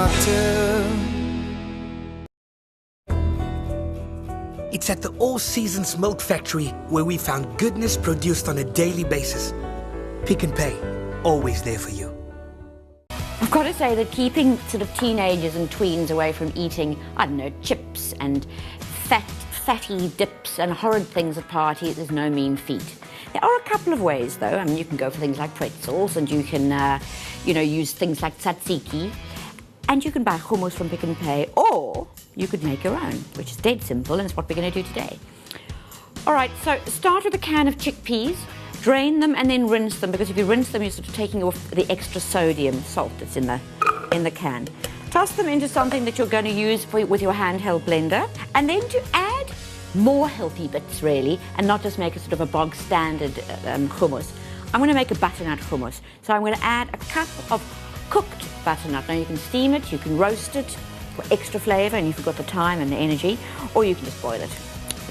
butter. It's at the All Seasons Milk Factory where we found goodness produced on a daily basis. Pick and Pay, always there for you. I've got to say that keeping sort of teenagers and tweens away from eating, I don't know, chips and fatty dips and horrid things at parties is no mean feat. There are a couple of ways though. I mean, you can go for things like pretzels, and you can, use things like tzatziki, and you can buy hummus from Pick and Pay, or you could make your own, which is dead simple, and it's what we're going to do today. All right, so start with a can of chickpeas. Drain them and then rinse them, because if you rinse them, you're sort of taking off the extra sodium salt that's in the can. Toss them into something that you're going to use with your handheld blender, and then to add more healthy bits, really, and not just make a sort of a bog standard hummus. I'm going to make a butternut hummus. So I'm going to add a cup of cooked butternut. Now you can steam it, you can roast it for extra flavour, and you've got the time and the energy, or you can just boil it.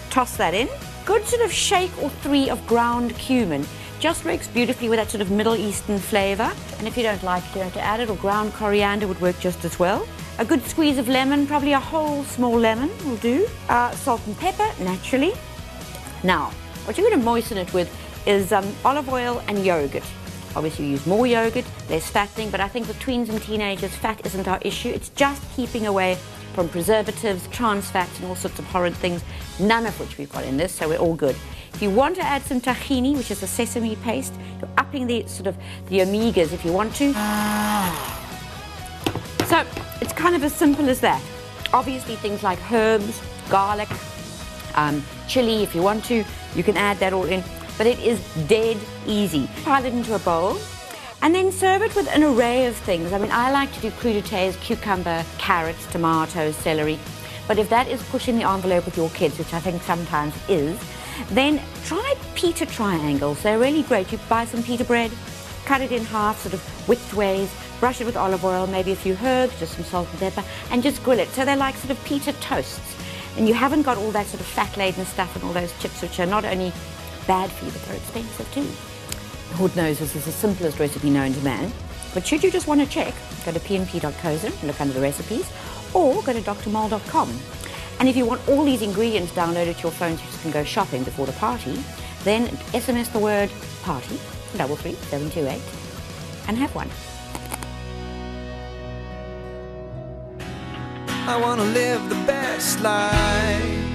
Toss that in. Good sort of shake or three of ground cumin. Just works beautifully with that sort of Middle Eastern flavour. And if you don't like it, you don't have to add it, or ground coriander would work just as well. A good squeeze of lemon, probably a whole small lemon will do. Salt and pepper, naturally. Now, what you're going to moisten it with is olive oil and yogurt. Obviously you use more yogurt, less fattening, but I think with tweens and teenagers, fat isn't our issue. It's just keeping away from preservatives, trans fats, and all sorts of horrid things, none of which we've got in this, so we're all good. If you want to add some tahini, which is a sesame paste, you're upping the omegas if you want to. So it's kind of as simple as that. Obviously things like herbs, garlic, chili, if you want to, you can add that all in, but it is dead easy. Pile it into a bowl, and then serve it with an array of things. I mean, I like to do crudités, cucumber, carrots, tomatoes, celery. But if that is pushing the envelope with your kids, which I think sometimes is, then try pita triangles. They're really great. You buy some pita bread, cut it in half, sort of widthways, brush it with olive oil, maybe a few herbs, just some salt and pepper, and just grill it. So they're like sort of pita toasts. And you haven't got all that sort of fat-laden stuff and all those chips, which are not only bad for you, but they're expensive too. Lord knows this is the simplest recipe known to man, but should you just want to check, go to pnp.co.za and look under the recipes, or go to drmole.com. And if you want all these ingredients downloaded to your phone so you can go shopping before the party, then SMS the word party, 33728, and have one. I want to live the best life.